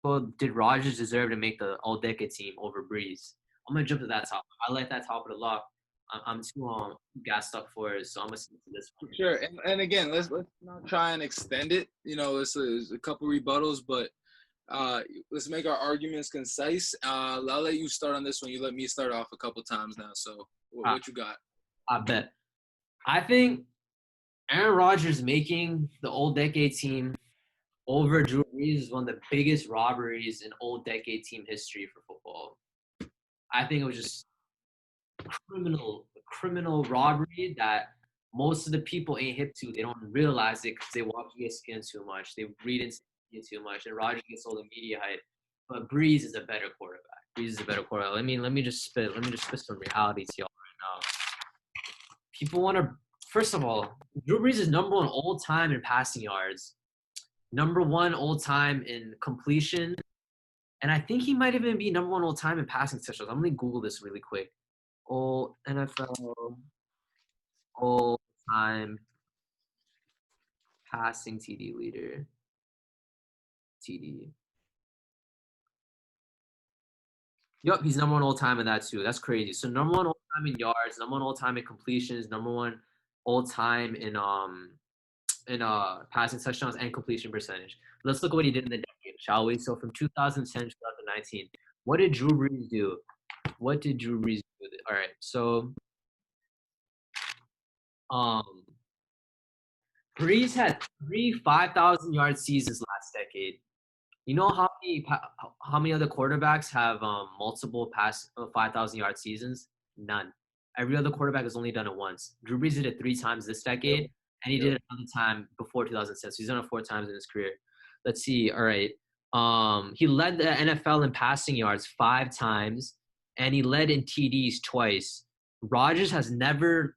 Well, did Rodgers deserve to make the All-Decade team over Brees? I'm gonna jump to that topic. I like that top of the lock. I'm too gassed up for it, so I'm gonna stick to this one. Sure, and again, let's not try and extend it. It's a couple rebuttals, but let's make our arguments concise. I'll let you start on this one. You let me start off a couple times now. So, Uh, what you got? I bet. I think Aaron Rodgers making the All-Decade team over Drew Brees is one of the biggest robberies in All-Decade team history for football. I think it was just criminal robbery that most of the people ain't hip to. They don't realize it because they watch ESPN too much. They read into it too much, and Rodgers gets all the media hype. But Brees is a better quarterback. Brees is a better quarterback. Let me just spit some reality to y'all right now. People want to. First of all, Drew Brees is number one all time in passing yards, number one all time in completion, and I think he might even be number one all time in passing touchdowns. I'm gonna Google this really quick. All NFL all time passing TD leader. TD. Yup, he's number one all time in that too. That's crazy. So number one all time in yards, number one all time in completions, number one all time in passing touchdowns and completion percentage. Let's look at what he did in the decade, shall we? So from 2010 to 2019, what did Drew Brees do? What did Drew Brees do? All right, so Brees had 3 5,000-yard seasons last decade. You know how many other quarterbacks have multiple 5,000-yard seasons? None. Every other quarterback has only done it once. Drew Brees did it 3 times this decade, and he did it another time before 2010. So he's done it 4 times in his career. Let's see. All right. He led the NFL in passing yards 5 times, and he led in TDs twice. Rodgers has never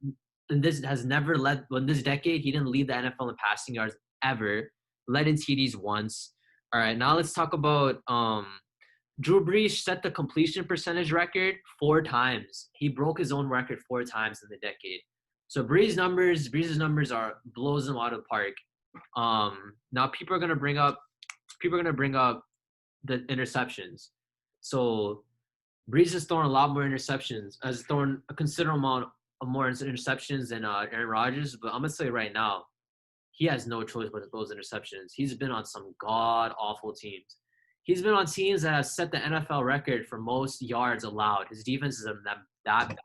led in this decade. He didn't lead the NFL in passing yards ever. Led in TDs once. All right, now let's talk about Drew Brees set the completion percentage record 4 times. He broke his own record 4 times in the decade. So Brees' numbers are blows him out of the park. Now people are gonna bring up the interceptions. So Brees has thrown a lot more interceptions, has thrown a considerable amount of more interceptions than Aaron Rodgers. But I'm gonna say right now, he has no choice but to throw those interceptions. He's been on some god-awful teams. He's been on teams that have set the NFL record for most yards allowed. His defense is that bad.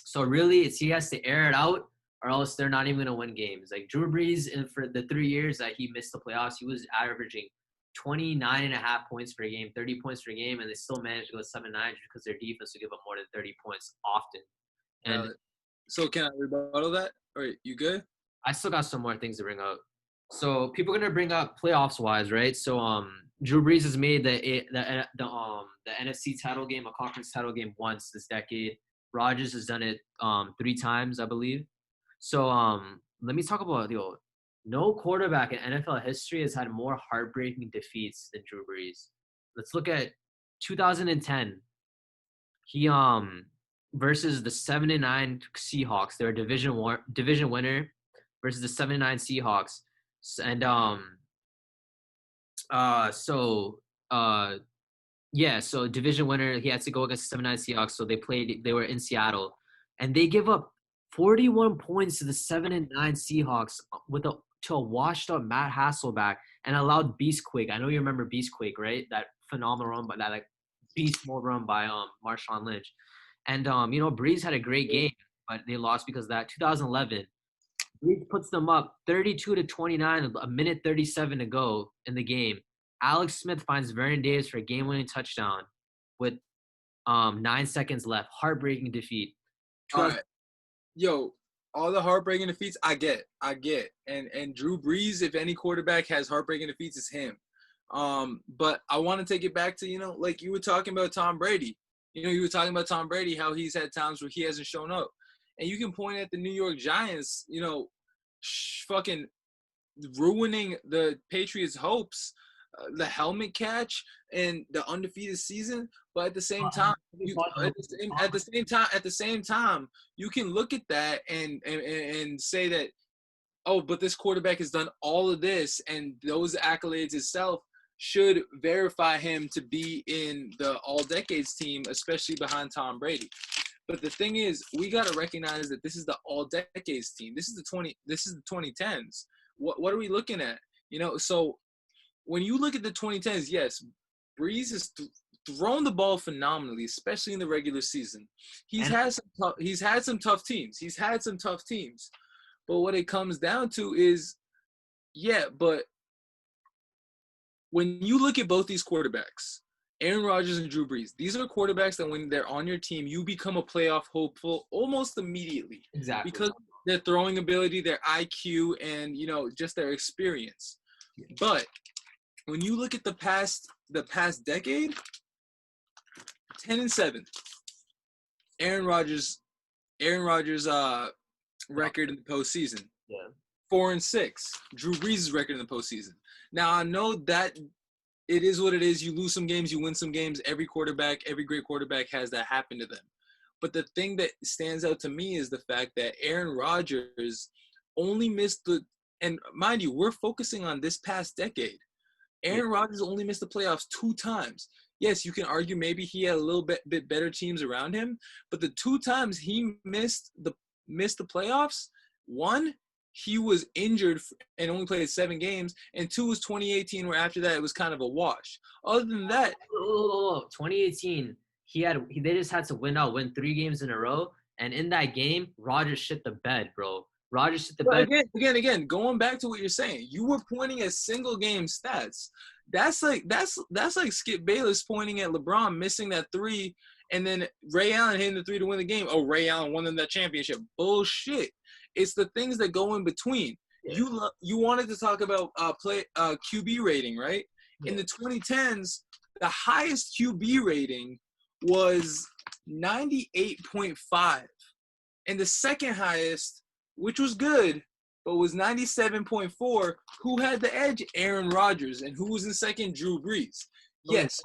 So really, he has to air it out, or else they're not even going to win games. Like Drew Brees, for the 3 years that he missed the playoffs, he was averaging 29.5 points per game, 30 points per game, and they still managed to go 7-9 because their defense would give up more than 30 points often. And so can I rebuttal that? All right, you good? I still got some more things to bring up. So people are gonna bring up playoffs wise, right? So Drew Brees has made the NFC title game, a conference title game once this decade. Rodgers has done it 3 times, I believe. So let me talk about no quarterback in NFL history has had more heartbreaking defeats than Drew Brees. Let's look at 2010. He versus the 7-9 Seahawks. They're a division winner versus the 7-9 Seahawks. And so division winner, he had to go against the 7-9 Seahawks. So they were in Seattle, and they give up 41 points to the 7-9 Seahawks to a washed up Matt Hasselbeck and allowed Beastquake. I know you remember Beastquake, right? That phenomenal run, but that beast mode run by Marshawn Lynch. And Brees had a great game, but they lost because of that. 2011. Brees puts them up 32-29, a minute 37 to go in the game. Alex Smith finds Vernon Davis for a game-winning touchdown with 9 seconds left. Heartbreaking defeat. All right. Yo, all the heartbreaking defeats, I get. And Drew Brees, if any quarterback has heartbreaking defeats, it's him. But I want to take it back to, like you were talking about Tom Brady. You were talking about Tom Brady, how he's had times where he hasn't shown up. And you can point at the New York Giants, fucking ruining the Patriots' hopes, the helmet catch and the undefeated season. But at the same time, you can look at that and say that, oh, but this quarterback has done all of this and those accolades itself. should verify him to be in the all-decades team, especially behind Tom Brady. But the thing is, we got to recognize that this is the all-decades team. This is the 2010s. What are we looking at? So when you look at the 2010s, yes, Brees has thrown the ball phenomenally, especially in the regular season. He's had some tough teams. But what it comes down to is, yeah, but when you look at both these quarterbacks, Aaron Rodgers and Drew Brees, these are quarterbacks that when they're on your team, you become a playoff hopeful almost immediately. Exactly. Because their throwing ability, their IQ, and just their experience. But when you look at the past decade, 10-7, Aaron Rodgers' record in the postseason. Yeah. 4-6, Drew Brees' record in the postseason. Now I know that it is what it is. You lose some games, you win some games. Every great quarterback has that happen to them. But the thing that stands out to me is the fact that Aaron Rodgers only missed and mind you, we're focusing on this past decade. Aaron Rodgers only missed the playoffs 2 times. Yes, you can argue maybe he had a little bit better teams around him, but the 2 times he missed the playoffs, 1, he was injured and only played 7 games, and 2 was 2018, where after that it was kind of a wash. Other than that, 2018, they just had to win 3 games in a row, and in that game, Rodgers shit the bed, bro. Rodgers shit the bed. Again, going back to what you're saying, you were pointing at single game stats. That's like Skip Bayless pointing at LeBron missing that 3, and then Ray Allen hitting the 3 to win the game. Oh, Ray Allen won them that championship. Bullshit. It's the things that go in between. Yeah. You wanted to talk about QB rating, right? Yeah. In the 2010s, the highest QB rating was 98.5, and the second highest, which was good, but was 97.4. Who had the edge? Aaron Rodgers. And who was in second? Drew Brees. Yes.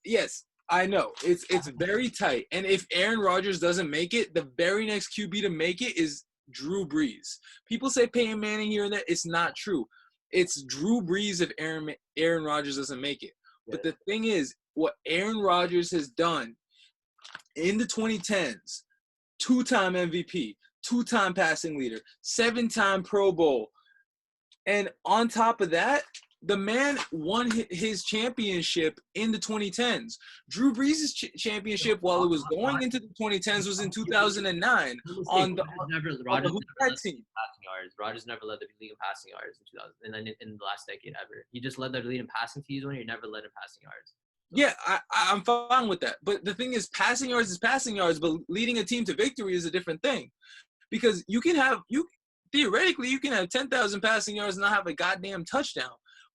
Yes. I know. It's very tight. And if Aaron Rodgers doesn't make it, the very next QB to make it is Drew Brees. People say Peyton Manning here and there. It's not true. It's Drew Brees if Aaron Rodgers doesn't make it. Yeah. But the thing is, what Aaron Rodgers has done in the 2010s, 2-time MVP, 2-time passing leader, 7-time Pro Bowl. And on top of that, the man won his championship in the 2010s. Drew Brees' championship, while it was going into the 2010s, was in 2009 on the team. Rodgers never led the league in passing yards in 2000, and then in the last decade ever. He just led the league in passing TDs when he never led in passing yards. Yeah, I'm fine with that. But the thing is, passing yards is passing yards, but leading a team to victory is a different thing. Because theoretically, you can have 10,000 passing yards and not have a goddamn touchdown.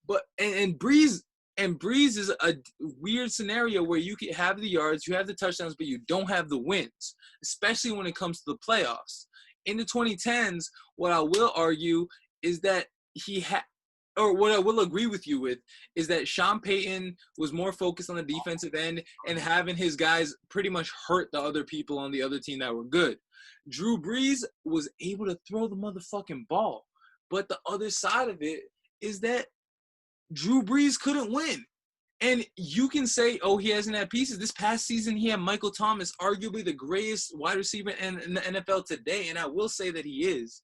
But and Brees is a weird scenario where you can have the yards, you have the touchdowns, but you don't have the wins, especially when it comes to the playoffs. In the 2010s, what I will argue is that what I will agree with you with is that Sean Payton was more focused on the defensive end and having his guys pretty much hurt the other people on the other team that were good. Drew Brees was able to throw the motherfucking ball. But the other side of it is that Drew Brees couldn't win. And you can say, oh, he hasn't had pieces. This past season, he had Michael Thomas, arguably the greatest wide receiver in the NFL today, and I will say that he is.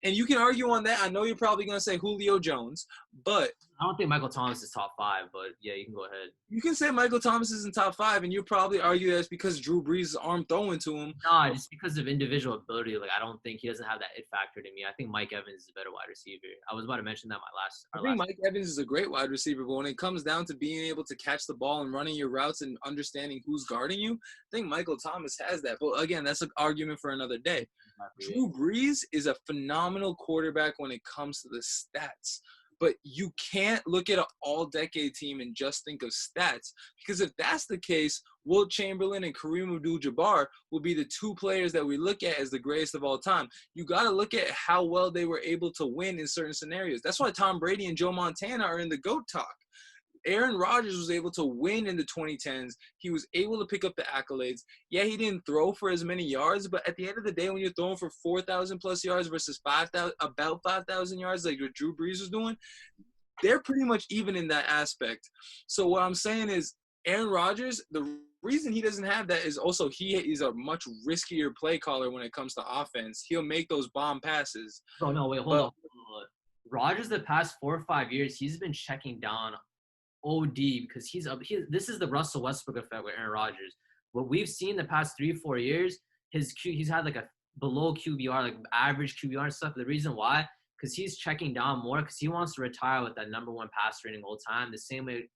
And you can argue on that. I know you're probably going to say Julio Jones, but I don't think Michael Thomas is top 5, but yeah, you can go ahead. You can say Michael Thomas is in top 5, and you'll probably argue that's because Drew Brees' arm throwing to him. No, just because of individual ability. Like, I don't think he doesn't have that it factor to me. I think Mike Evans is a better wide receiver. I was about to mention that I think Mike Evans is a great wide receiver, but when it comes down to being able to catch the ball and running your routes and understanding who's guarding you, I think Michael Thomas has that. But again, that's an argument for another day. Drew Brees is a phenomenal quarterback when it comes to the stats. But you can't look at an all-decade team and just think of stats. Because if that's the case, Wilt Chamberlain and Kareem Abdul-Jabbar will be the 2 players that we look at as the greatest of all time. You got to look at how well they were able to win in certain scenarios. That's why Tom Brady and Joe Montana are in the GOAT talk. Aaron Rodgers was able to win in the 2010s. He was able to pick up the accolades. Yeah, he didn't throw for as many yards, but at the end of the day, when you're throwing for 4,000 plus yards versus about 5,000 yards like what Drew Brees was doing, they're pretty much even in that aspect. So what I'm saying is Aaron Rodgers, the reason he doesn't have that is also he is a much riskier play caller when it comes to offense. He'll make those bomb passes. Bro, no, wait, hold But on. Rodgers, the past 4 or 5 years, he's been checking down OD because this is the Russell Westbrook effect with Aaron Rodgers. What we've seen the past 3 or 4 years, he's had like a below QBR, like average QBR and stuff. The reason why, because he's checking down more because he wants to retire with that #1 pass rating all the time. The same way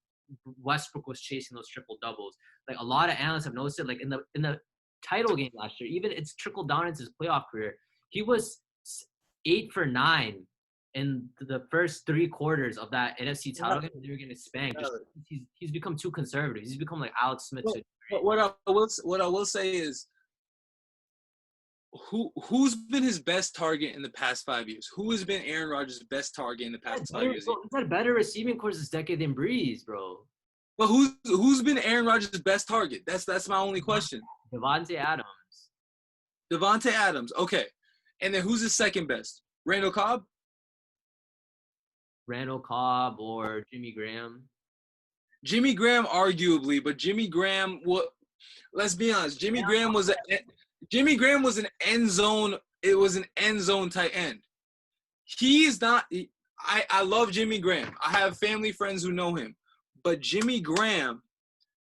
Westbrook was chasing those triple doubles. Like a lot of analysts have noticed it. Like in the title game last year, even it's trickled down into his playoff career. He was 8 for 9 in the first 3 quarters of that NFC title game. They were getting spanked. He's become too conservative. He's become like Alex Smith. But what I will say is, who's been his best target in the past 5 years? Who has been Aaron Rodgers' best target in the past 5 years? He's had better receiving course this decade than Brees, bro. But who's been Aaron Rodgers' best target? That's my only question. Devontae Adams. Devontae Adams. Okay. And then who's his second best? Randall Cobb? Randall Cobb or Jimmy Graham. Jimmy Graham, arguably, but Jimmy Graham, let's be honest. Jimmy Graham was an end zone. It was an end zone tight end. He's not. I love Jimmy Graham. I have family friends who know him, but Jimmy Graham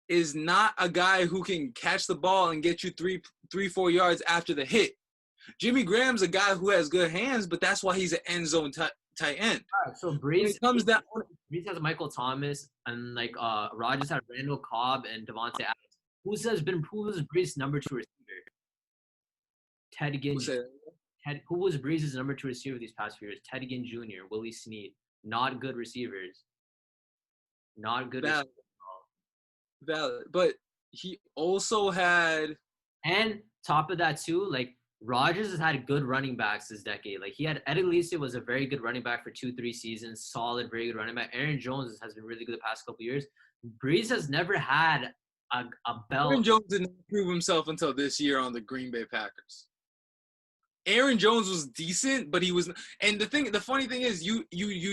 is not a guy who can catch the ball and get you 3-4 yards after the hit. Jimmy Graham's a guy who has good hands, but that's why he's an end zone tight end. All right, so Brees has Michael Thomas, and like Rodgers had Randall Cobb and Devontae Adams. Who's Brees' number 2 receiver? Ted Ginn. Who was Brees' number 2 receiver these past few years? Ted Ginn Jr., Willie Snead. Not good receivers. Not good. Valid. But he also had. And top of that too, like Rodgers has had good running backs this decade. Like he had Eddie Lacy was a very good running back for 2-3 seasons. Solid, very good running back. Aaron Jones has been really good the past couple years. Brees has never had a belt. Aaron Jones did not prove himself until this year on the Green Bay Packers. Aaron Jones was decent, but he was, and the funny thing is, you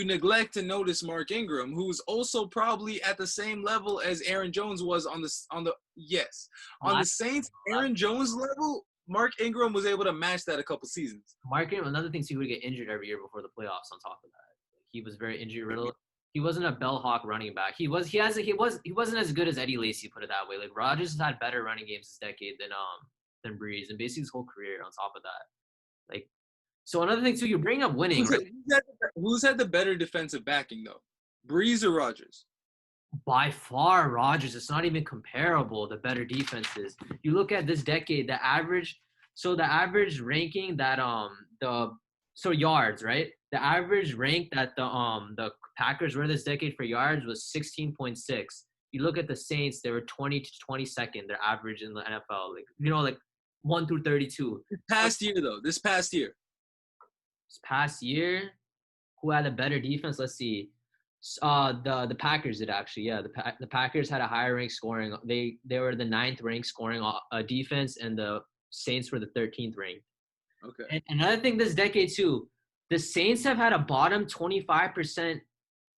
neglect to notice Mark Ingram, who's also probably at the same level as Aaron Jones was on the Saints. Aaron Jones level, Mark Ingram was able to match that a couple seasons. Mark Ingram, another thing, he would get injured every year before the playoffs. On top of that, he was very injury riddled. He wasn't a bellhawk running back. He wasn't as good as Eddie Lacy, put it that way. Like Rodgers has had better running games this decade than Brees, and basically his whole career. On top of that. Like, so another thing too, you bring up winning. Who's had the better defensive backing though, Brees or Rodgers? By far, Rodgers. It's not even comparable. The better defenses. You look at this decade, the average ranking that yards, right? The average rank that the Packers were this decade for yards was 16.6. You look at the Saints, they were 20 to 22nd. Their average in the NFL, like 1 through 32. This past year, who had a better defense? Let's see. The Packers did actually. Yeah, the Packers had a higher rank scoring. They were the 9th ranked scoring defense, and the Saints were the 13th ranked. Okay. And another thing this decade too, the Saints have had a bottom 25%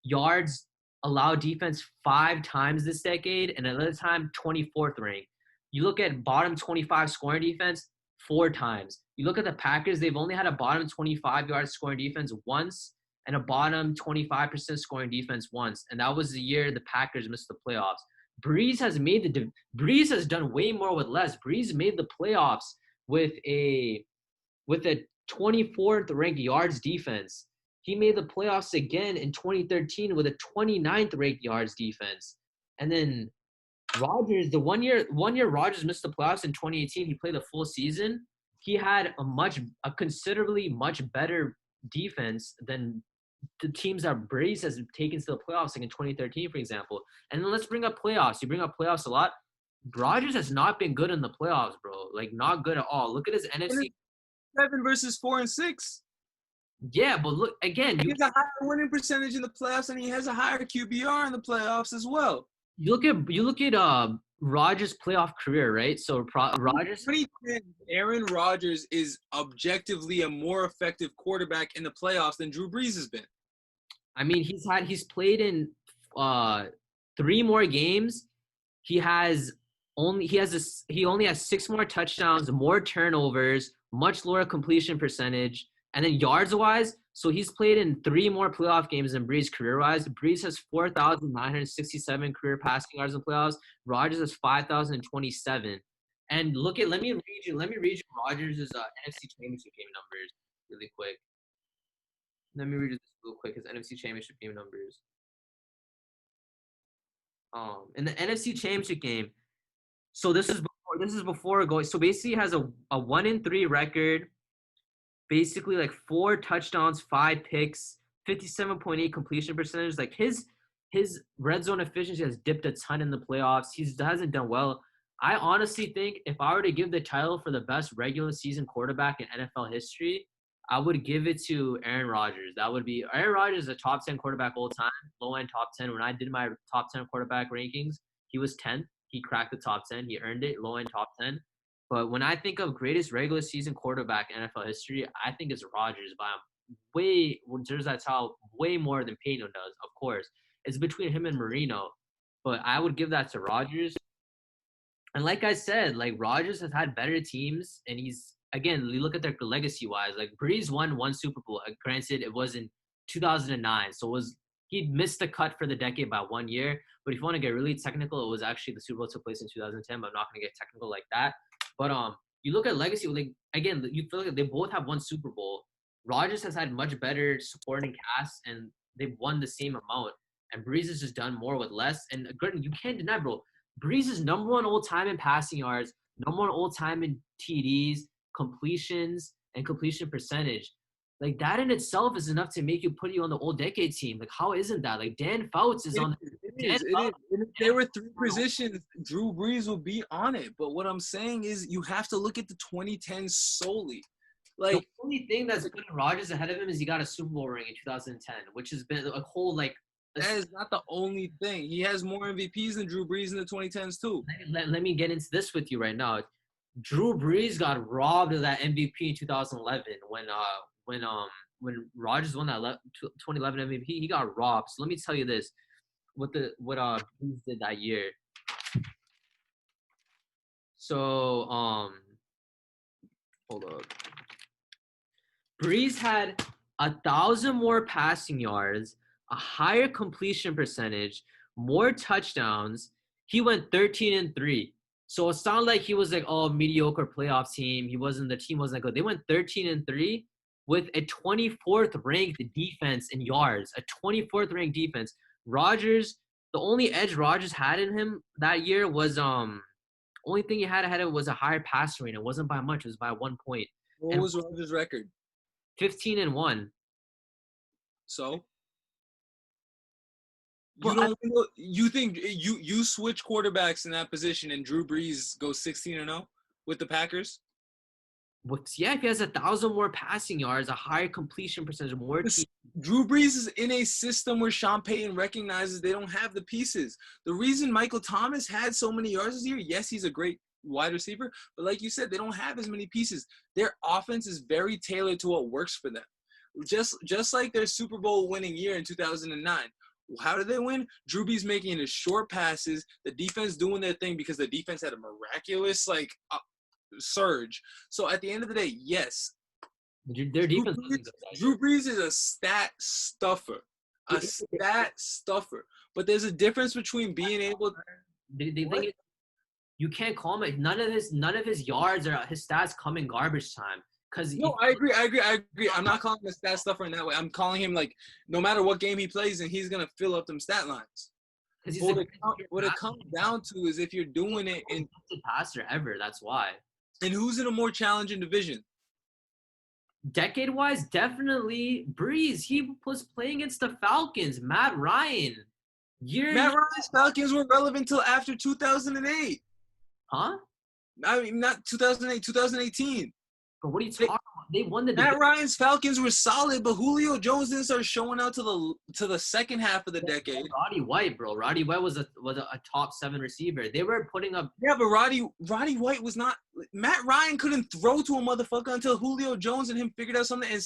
yards allowed defense 5 times this decade, and another time 24th ranked. You look at bottom 25 scoring defense 4 times. You look at the Packers, they've only had a bottom 25 yards scoring defense once and a bottom 25% scoring defense once. And that was the year the Packers missed the playoffs. Brees has done way more with less. Brees made the playoffs with a 24th ranked yards defense. He made the playoffs again in 2013 with a 29th ranked yards defense. And then Rodgers, the one year Rodgers missed the playoffs in 2018, he played the full season. He had a considerably much better defense than the teams that Brees has taken to the playoffs, like in 2013, for example. And then let's bring up playoffs. You bring up playoffs a lot. Rodgers has not been good in the playoffs, bro. Like, not good at all. Look at his NFC. 7 versus 4 and 6. Yeah, but look, again. He has a higher winning percentage in the playoffs, and he has a higher QBR in the playoffs as well. You look at Rodgers' playoff career, right? So Rodgers. Aaron Rodgers is objectively a more effective quarterback in the playoffs than Drew Brees has been. I mean, he's played in uh 3 more games. He only has 6 more touchdowns, more turnovers, much lower completion percentage, and then yards wise. So he's played in 3 more playoff games than Brees career wise. Brees has 4,967 career passing yards in playoffs. Rodgers has 5,027. And let me read you Rodgers' NFC Championship game numbers really quick. Let me read this real quick. His NFC Championship game numbers. In the NFC Championship game, so this is before going. So basically, he has a 1-3 record. Basically, like 4 touchdowns, 5 picks, 57.8 completion percentage. Like his red zone efficiency has dipped a ton in the playoffs. He hasn't done well. I honestly think if I were to give the title for the best regular season quarterback in NFL history, I would give it to Aaron Rodgers. That would be Aaron Rodgers is a top 10 quarterback all time, low end top 10. When I did my top 10 quarterback rankings, he was 10th. He cracked the top 10. He earned it, low end top 10. But when I think of greatest regular season quarterback in NFL history, I think it's Rodgers by way. There's that's how way more than Peyton does. Of course, it's between him and Marino, but I would give that to Rodgers. And like I said, like Rodgers has had better teams, and he's again. You look at their legacy wise. Like Brees won one Super Bowl. Granted, it was in 2009, so it was he missed the cut for the decade by 1 year. But if you want to get really technical, it was actually the Super Bowl took place in 2010. But I'm not going to get technical like that. But you look at legacy. Like again, you feel like they both have one Super Bowl. Rodgers has had much better supporting cast, and they've won the same amount. And Brees has just done more with less. And Gordon, you can't deny, bro. Brees is number one all time in passing yards, number one all time in TDs, completions, and completion percentage. Like that in itself is enough to make you put you on the all decade team. Like how isn't that? Like Dan Fouts is on. It is. It is. And if there were 3 positions, Drew Brees will be on it. But what I'm saying is, you have to look at the 2010s solely. The Like only thing that's putting Rodgers ahead of him is he got a Super Bowl ring in 2010, which has been a whole like. that is not the only thing. He has more MVPs than Drew Brees in the 2010s too. Let me get into this with you right now. Drew Brees got robbed of that MVP in 2011 when Rodgers won that 2011 MVP. He got robbed. So let me tell you this: what Brees did that year. So hold up. Brees had 1,000 more passing yards, a higher completion percentage, more touchdowns. He went 13-3. So it sounded like he was like, oh, mediocre playoff team. The team wasn't that good. They went 13-3 with a 24th ranked defense in yards, a 24th ranked defense. Rodgers, the only edge Rodgers had in him that year was only thing he had ahead of it was a higher pass rate. It wasn't by much. It was by 1 point. What was Rodgers' record? 15-1. So Bro, you think you switch quarterbacks in that position and Drew Brees goes 16-0 with the Packers? Yeah, if he has 1,000 more passing yards, a higher completion percentage, more. Drew Brees is in a system where Sean Payton recognizes they don't have the pieces. The reason Michael Thomas had so many yards this year, yes, he's a great wide receiver, but like you said, they don't have as many pieces. Their offense is very tailored to what works for them. Just like their Super Bowl winning year in 2009. How did they win? Drew Brees making his short passes, the defense doing their thing because the defense had a miraculous surge. So at the end of the day, yes, Their defense wasn't good. Drew Brees is a stat stuffer. But there's a difference between being able They think you can't call him. None of his yards or his stats come in garbage time. No, I agree. I'm not calling him a stat stuffer in that way. I'm calling him like no matter what game he plays in, he's gonna fill up them stat lines. What it comes down to is if you're doing it in passer ever. That's why. And who's in a more challenging division? Decade-wise, definitely Brees. He was playing against the Falcons. Matt Ryan. Matt Ryan's Falcons were relevant till after 2008. Huh? I mean, not 2008, 2018. But what are you talking about? They won the Matt division. Ryan's Falcons were solid, but Julio Jones didn't start showing out to the second half of the decade. Roddy White, bro. Roddy White was a top 7 receiver. They were putting up. Yeah, but Roddy White was not. Matt Ryan couldn't throw to a motherfucker until Julio Jones and him figured out something, and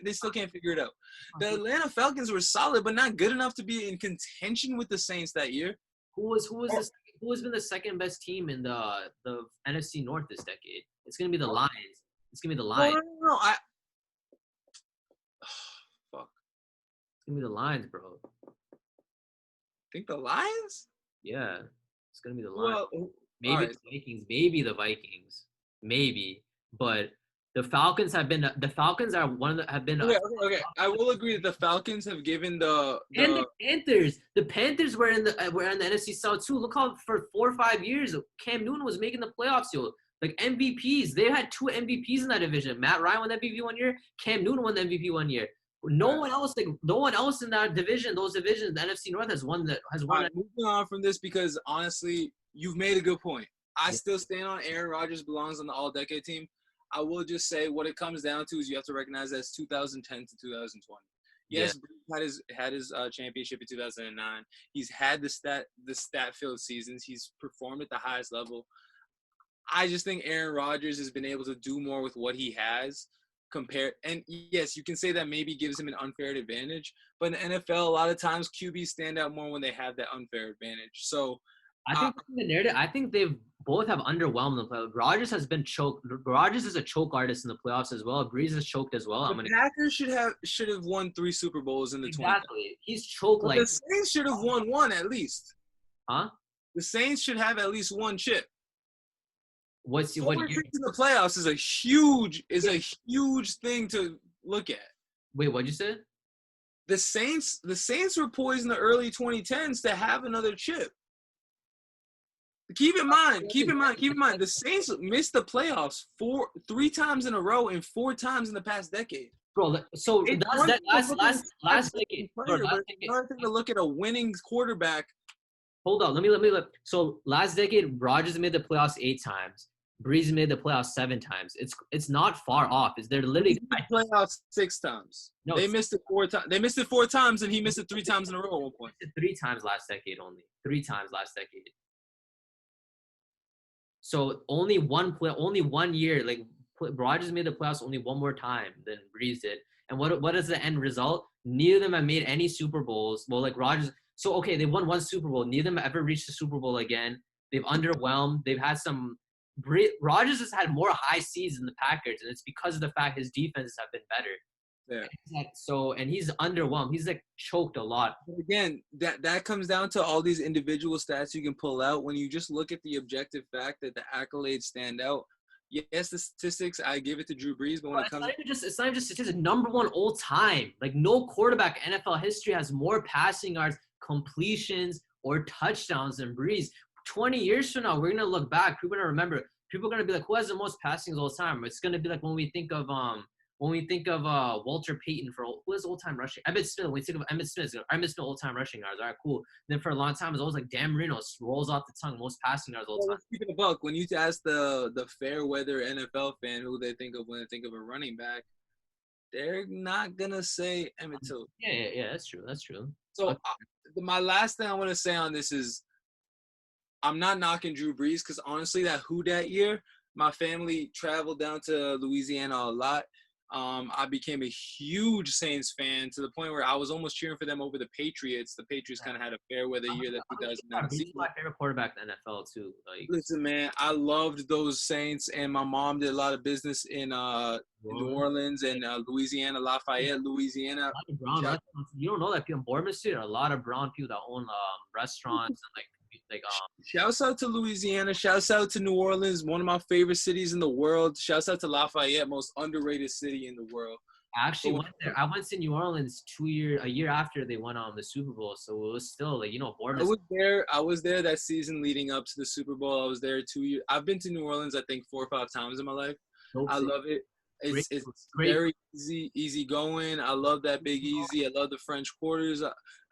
they still can't figure it out. The Atlanta Falcons were solid, but not good enough to be in contention with the Saints that year. Who has been the second best team in the NFC North this decade? It's gonna be the Lions. It's gonna be the Lions. No. Fuck. It's gonna be the Lions, bro. Think the Lions? Yeah, it's gonna be the Lions. Well, maybe the Vikings. Maybe the Vikings. Maybe, but the Falcons have been. The Falcons are have been. Okay. I will agree that the Falcons have given and the Panthers. The Panthers were in the NFC South too. Look how for 4 or 5 years Cam Newton was making the playoffs, yo. Like MVPs. They had 2 MVPs in that division. Matt Ryan won the MVP one year. Cam Newton won the MVP one year. No one else in that division, those divisions, the NFC North has won. Right, moving on from this because honestly, you've made a good point. I still stand on Aaron Rodgers belongs on the All-Decade team. I will just say what it comes down to is you have to recognize that it's 2010 to 2020. Yes, Brees had his championship in 2009. He's had the stat-filled seasons. He's performed at the highest level. I just think Aaron Rodgers has been able to do more with what he has compared. And yes, you can say that maybe gives him an unfair advantage. But in the NFL, a lot of times QBs stand out more when they have that unfair advantage. So I think the narrative. I think they've both have underwhelmed the playoffs. Rodgers has been choked. Rodgers is a choke artist in the playoffs as well. Brees is choked as well. The Packers should have won 3 Super Bowls in the 20s. Exactly. He's choked but the Saints should have won 1 at least. Huh? The Saints should have at least 1 chip. What year? In the playoffs is a huge thing to look at. Wait, what'd you say? The Saints were poised in the early 2010s to have another chip. Keep in mind, the Saints missed the playoffs 3 times in a row and 4 times in the past decade. Bro, so last decade. Another thing to look at a winning quarterback. Hold on, let me look. So last decade, Rodgers made the playoffs 8 times. Brees made the playoffs 7 times. It's not far off. They're literally playoffs 6 times. No, they missed it 4 times. They missed it 4 times, and he missed it 3 times in a row at one point. 3 times last decade only. 3 times last decade. So only one year. Like Rodgers made the playoffs only 1 more time than Brees did. And what is the end result? Neither of them have made any Super Bowls. Well, like Rodgers. So okay, they won 1 Super Bowl. Neither of them ever reached the Super Bowl again. They've underwhelmed. They've had some. Rodgers has had more high seeds than the Packers, and it's because of the fact his defenses have been better. Yeah. And he's underwhelmed. He's like choked a lot. But again, that comes down to all these individual stats you can pull out when you just look at the objective fact that the accolades stand out. Yes, the statistics, I give it to Drew Brees, but when it's not even just statistics. Number 1 all time. Like no quarterback in NFL history has more passing yards, completions, or touchdowns than Brees. 20 years from now, we're gonna look back. People are gonna remember. People are gonna be like, "Who has the most passings all time?" It's gonna be like when we think of Walter Payton for who has all-time rushing. Emmitt Smith. When we think of Emmitt Smith all-time rushing yards. All right, cool. Then for a long time, it's always like Dan Marino rolls off the tongue, most passing yards all time. Let's keep it a buck. When you ask the fair weather NFL fan who they think of when they think of a running back, they're not gonna say Emmett Till. Yeah, that's true. So my last thing I want to say on this is, I'm not knocking Drew Brees because honestly, that year, my family traveled down to Louisiana a lot. I became a huge Saints fan to the point where I was almost cheering for them over the Patriots. The Patriots kind of had a fair weather year that 2009 season. He's my favorite quarterback in the NFL too. Like, listen, man, I loved those Saints, and my mom did a lot of business in New Orleans and Louisiana, Lafayette, Louisiana. You don't know that people in Bournemouth City, a lot of brown people that own restaurants and like. Shouts out to Louisiana. Shouts out to New Orleans, one of my favorite cities in the world. Shouts out to Lafayette, most underrated city in the world. I actually went there. I went to New Orleans a year after they won the Super Bowl, so it was still like Bournemouth. I was there that season leading up to the Super Bowl. I was there 2 years. I've been to New Orleans I think 4 or 5 times in my life. I love it. It's very easy going. I love that Big Easy. I love the French Quarters.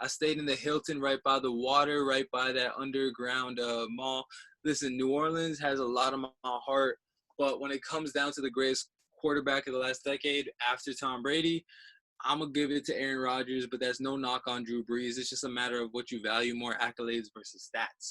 I stayed in the Hilton right by the water, right by that underground mall. Listen, New Orleans has a lot of my heart, but when it comes down to the greatest quarterback of the last decade after Tom Brady, I'm going to give it to Aaron Rodgers, but there's no knock on Drew Brees. It's just a matter of what you value more, accolades versus stats.